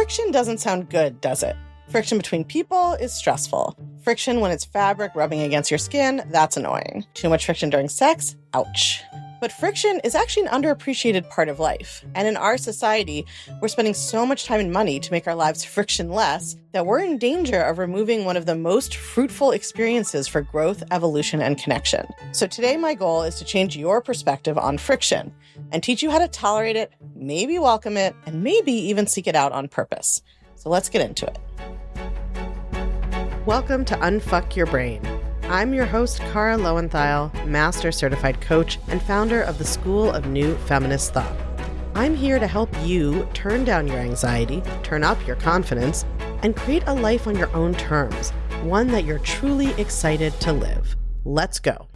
Friction doesn't sound good, does it? Friction between people is stressful. Friction when it's fabric rubbing against your skin, that's annoying. Too much friction during sex? Ouch. But friction is actually an underappreciated part of life. And in our society, we're spending so much time and money to make our lives frictionless that we're in danger of removing one of the most fruitful experiences for growth, evolution, and connection. So today, my goal is to change your perspective on friction and teach you how to tolerate it, maybe welcome it, and maybe even seek it out on purpose. So let's get into it. Welcome to Unfuck Your Brain. I'm your host, Cara Loewentheil, Master Certified Coach and founder of the School of New Feminist Thought. I'm here to help you turn down your anxiety, turn up your confidence, and create a life on your own terms, one that you're truly excited to live. Let's go.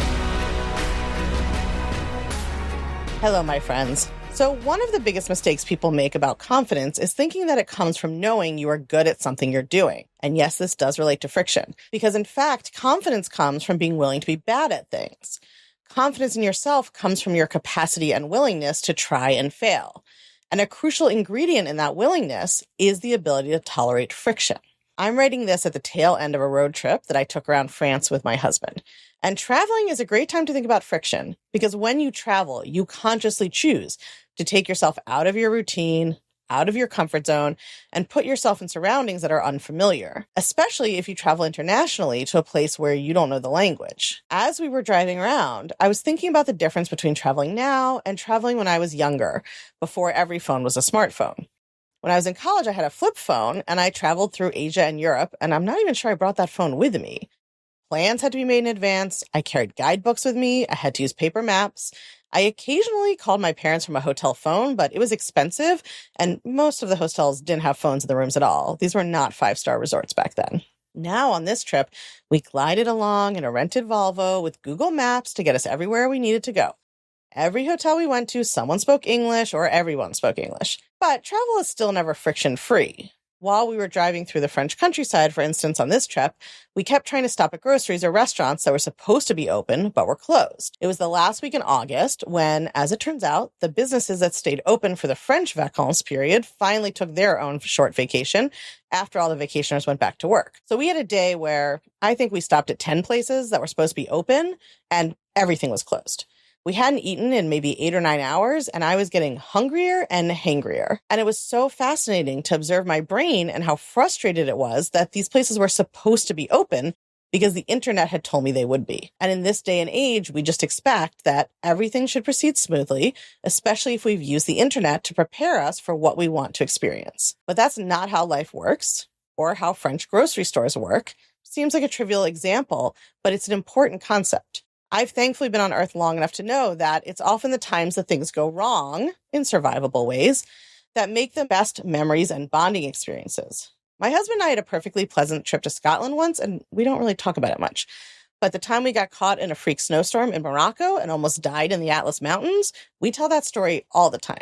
Hello, my friends. So one of the biggest mistakes people make about confidence is thinking that it comes from knowing you are good at something you're doing. And yes, this does relate to friction, because in fact, confidence comes from being willing to be bad at things. Confidence in yourself comes from your capacity and willingness to try and fail. And a crucial ingredient in that willingness is the ability to tolerate friction. I'm writing this at the tail end of a road trip that I took around France with my husband. And traveling is a great time to think about friction, because when you travel, you consciously choose to take yourself out of your routine, out of your comfort zone, and put yourself in surroundings that are unfamiliar, especially if you travel internationally to a place where you don't know the language. As we were driving around, I was thinking about the difference between traveling now and traveling when I was younger, before every phone was a smartphone. When I was in college, I had a flip phone, and I traveled through Asia and Europe, and I'm not even sure I brought that phone with me. Plans had to be made in advance. I carried guidebooks with me. I had to use paper maps. I occasionally called my parents from a hotel phone, but it was expensive, and most of the hotels didn't have phones in the rooms at all. These were not 5-star resorts back then. Now, on this trip, we glided along in a rented Volvo with Google Maps to get us everywhere we needed to go. Every hotel we went to, someone spoke English or everyone spoke English. But travel is still never friction-free. While we were driving through the French countryside, for instance, on this trip, we kept trying to stop at groceries or restaurants that were supposed to be open, but were closed. It was the last week in August when, as it turns out, the businesses that stayed open for the French vacances period finally took their own short vacation after all the vacationers went back to work. So we had a day where I think we stopped at 10 places that were supposed to be open, and everything was closed. We hadn't eaten in maybe 8 or 9 hours, and I was getting hungrier and hangrier. And it was so fascinating to observe my brain and how frustrated it was that these places were supposed to be open because the internet had told me they would be. And in this day and age, we just expect that everything should proceed smoothly, especially if we've used the internet to prepare us for what we want to experience. But that's not how life works, or how French grocery stores work. Seems like a trivial example, but it's an important concept. I've thankfully been on Earth long enough to know that it's often the times that things go wrong in survivable ways that make the best memories and bonding experiences. My husband and I had a perfectly pleasant trip to Scotland once, and we don't really talk about it much. But the time we got caught in a freak snowstorm in Morocco and almost died in the Atlas Mountains, we tell that story all the time.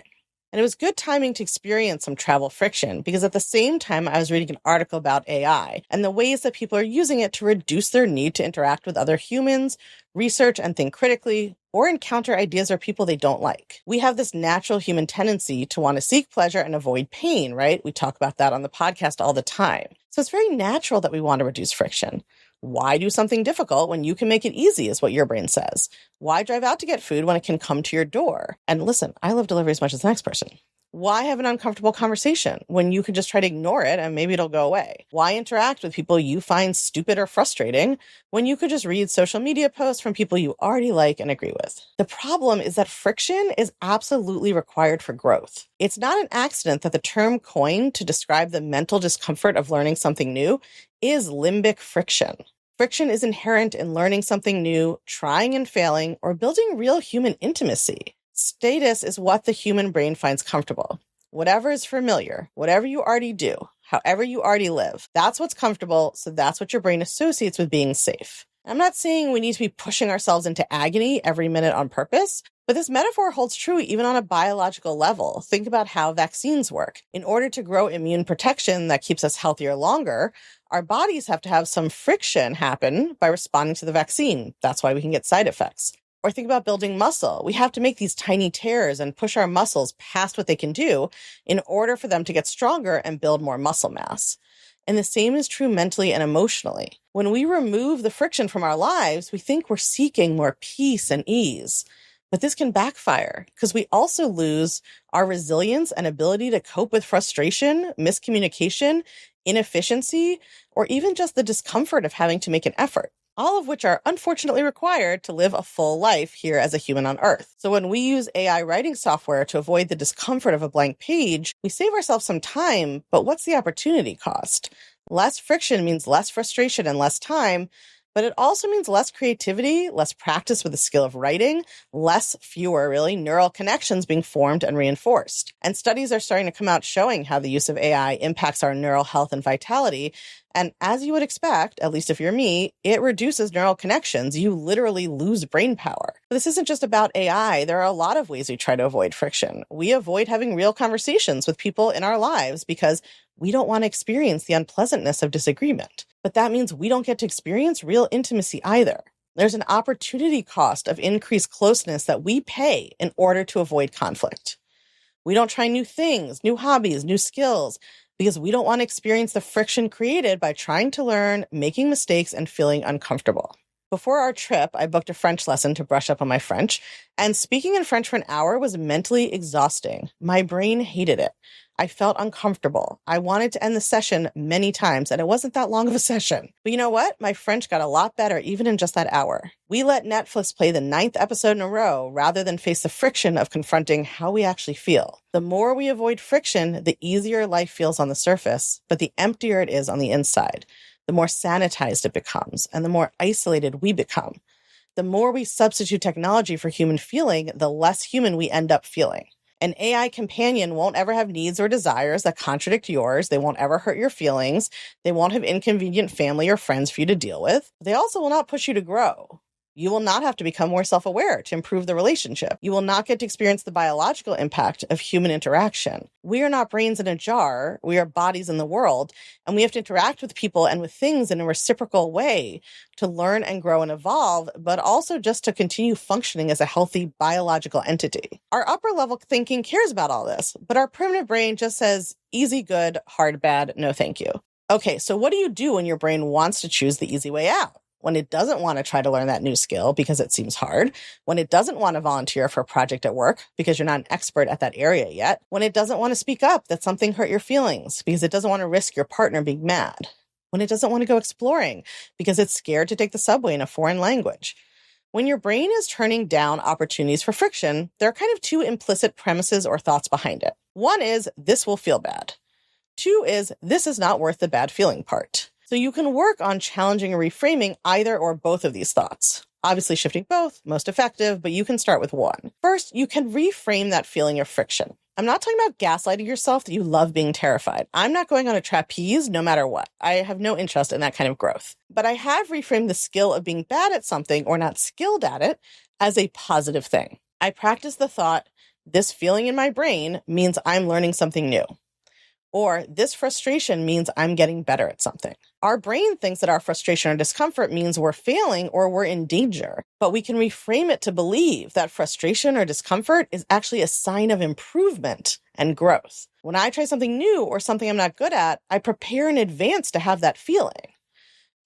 And it was good timing to experience some travel friction because at the same time, I was reading an article about AI and the ways that people are using it to reduce their need to interact with other humans, research and think critically, or encounter ideas or people they don't like. We have this natural human tendency to want to seek pleasure and avoid pain, right? We talk about that on the podcast all the time. So it's very natural that we want to reduce friction. Why do something difficult when you can make it easy, is what your brain says. Why drive out to get food when it can come to your door? And listen, I love delivery as much as the next person. Why have an uncomfortable conversation when you could just try to ignore it and maybe it'll go away? Why interact with people you find stupid or frustrating when you could just read social media posts from people you already like and agree with? The problem is that friction is absolutely required for growth. It's not an accident that the term coined to describe the mental discomfort of learning something new is limbic friction. Friction is inherent in learning something new, trying and failing, or building real human intimacy. Status is what the human brain finds comfortable. Whatever is familiar, whatever you already do, however you already live, that's what's comfortable, so that's what your brain associates with being safe. I'm not saying we need to be pushing ourselves into agony every minute on purpose, but this metaphor holds true even on a biological level. Think about how vaccines work. In order to grow immune protection that keeps us healthier longer, our bodies have to have some friction happen by responding to the vaccine. That's why we can get side effects. Or think about building muscle. We have to make these tiny tears and push our muscles past what they can do in order for them to get stronger and build more muscle mass. And the same is true mentally and emotionally. When we remove the friction from our lives, we think we're seeking more peace and ease. But this can backfire because we also lose our resilience and ability to cope with frustration, miscommunication, inefficiency, or even just the discomfort of having to make an effort, all of which are unfortunately required to live a full life here as a human on Earth. So when we use AI writing software to avoid the discomfort of a blank page, we save ourselves some time, but what's the opportunity cost? Less friction means less frustration and less time, but it also means less creativity, less practice with the skill of writing, fewer neural connections being formed and reinforced. And studies are starting to come out showing how the use of AI impacts our neural health and vitality. And as you would expect, at least if you're me, it reduces neural connections. You literally lose brain power. But this isn't just about AI. There are a lot of ways we try to avoid friction. We avoid having real conversations with people in our lives because we don't want to experience the unpleasantness of disagreement. But that means we don't get to experience real intimacy either. There's an opportunity cost of increased closeness that we pay in order to avoid conflict. We don't try new things, new hobbies, new skills, because we don't want to experience the friction created by trying to learn, making mistakes, and feeling uncomfortable. Before our trip, I booked a French lesson to brush up on my French, and speaking in French for an hour was mentally exhausting. My brain hated it. I felt uncomfortable. I wanted to end the session many times, and it wasn't that long of a session. But you know what? My French got a lot better even in just that hour. We let Netflix play the 9th episode in a row rather than face the friction of confronting how we actually feel. The more we avoid friction, the easier life feels on the surface, but the emptier it is on the inside. The more sanitized it becomes, and the more isolated we become. The more we substitute technology for human feeling, the less human we end up feeling. An AI companion won't ever have needs or desires that contradict yours. They won't ever hurt your feelings. They won't have inconvenient family or friends for you to deal with. They also will not push you to grow. You will not have to become more self-aware to improve the relationship. You will not get to experience the biological impact of human interaction. We are not brains in a jar. We are bodies in the world, and we have to interact with people and with things in a reciprocal way to learn and grow and evolve, but also just to continue functioning as a healthy biological entity. Our upper level thinking cares about all this, but our primitive brain just says easy, good, hard, bad, no thank you. Okay, so what do you do when your brain wants to choose the easy way out? When it doesn't want to try to learn that new skill because it seems hard, when it doesn't want to volunteer for a project at work because you're not an expert at that area yet, when it doesn't want to speak up that something hurt your feelings because it doesn't want to risk your partner being mad, when it doesn't want to go exploring because it's scared to take the subway in a foreign language. When your brain is turning down opportunities for friction, there are kind of two implicit premises or thoughts behind it. One is, this will feel bad. Two is, this is not worth the bad feeling part. So you can work on challenging and reframing either or both of these thoughts. Obviously shifting both, most effective, but you can start with one. First, you can reframe that feeling of friction. I'm not talking about gaslighting yourself that you love being terrified. I'm not going on a trapeze no matter what. I have no interest in that kind of growth. But I have reframed the skill of being bad at something or not skilled at it as a positive thing. I practice the thought, this feeling in my brain means I'm learning something new. Or this frustration means I'm getting better at something. Our brain thinks that our frustration or discomfort means we're failing or we're in danger, but we can reframe it to believe that frustration or discomfort is actually a sign of improvement and growth. When I try something new or something I'm not good at, I prepare in advance to have that feeling.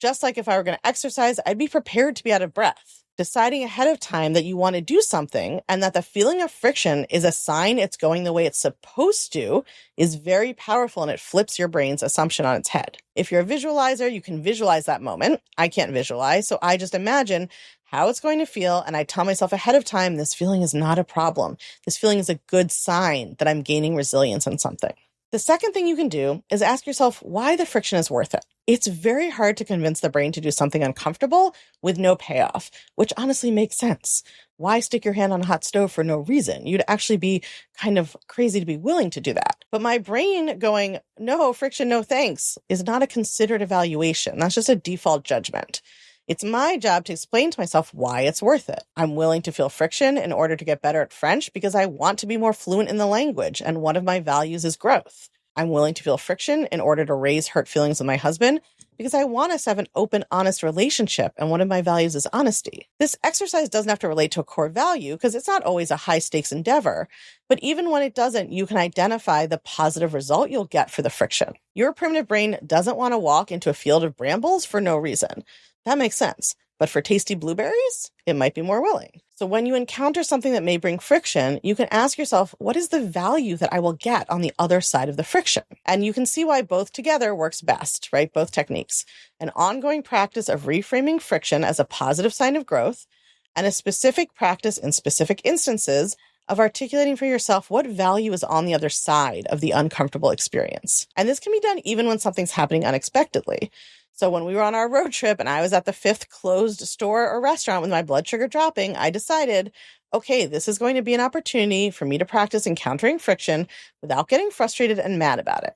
Just like if I were going to exercise, I'd be prepared to be out of breath. Deciding ahead of time that you want to do something and that the feeling of friction is a sign it's going the way it's supposed to is very powerful, and it flips your brain's assumption on its head. If you're a visualizer, you can visualize that moment. I can't visualize, so I just imagine how it's going to feel, and I tell myself ahead of time, this feeling is not a problem. This feeling is a good sign that I'm gaining resilience in something. The second thing you can do is ask yourself why the friction is worth it. It's very hard to convince the brain to do something uncomfortable with no payoff, which honestly makes sense. Why stick your hand on a hot stove for no reason? You'd actually be kind of crazy to be willing to do that. But my brain going, no, friction, no thanks, is not a considered evaluation. That's just a default judgment. It's my job to explain to myself why it's worth it. I'm willing to feel friction in order to get better at French because I want to be more fluent in the language, and one of my values is growth. I'm willing to feel friction in order to raise hurt feelings with my husband because I want us to have an open, honest relationship, and one of my values is honesty. This exercise doesn't have to relate to a core value because it's not always a high-stakes endeavor, but even when it doesn't, you can identify the positive result you'll get for the friction. Your primitive brain doesn't want to walk into a field of brambles for no reason. That makes sense. But for tasty blueberries, it might be more willing. So when you encounter something that may bring friction, you can ask yourself, what is the value that I will get on the other side of the friction? And you can see why both together works best, right? Both techniques. An ongoing practice of reframing friction as a positive sign of growth, and a specific practice in specific instances of articulating for yourself what value is on the other side of the uncomfortable experience. And this can be done even when something's happening unexpectedly. So when we were on our road trip and I was at the 5th closed store or restaurant with my blood sugar dropping, I decided, okay, this is going to be an opportunity for me to practice encountering friction without getting frustrated and mad about it.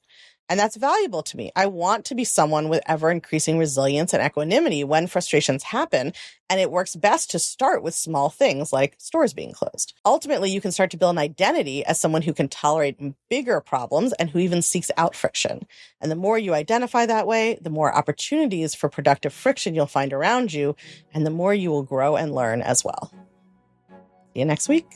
And that's valuable to me. I want to be someone with ever-increasing resilience and equanimity when frustrations happen, and it works best to start with small things like stores being closed. Ultimately, you can start to build an identity as someone who can tolerate bigger problems and who even seeks out friction. And the more you identify that way, the more opportunities for productive friction you'll find around you, and the more you will grow and learn as well. See you next week.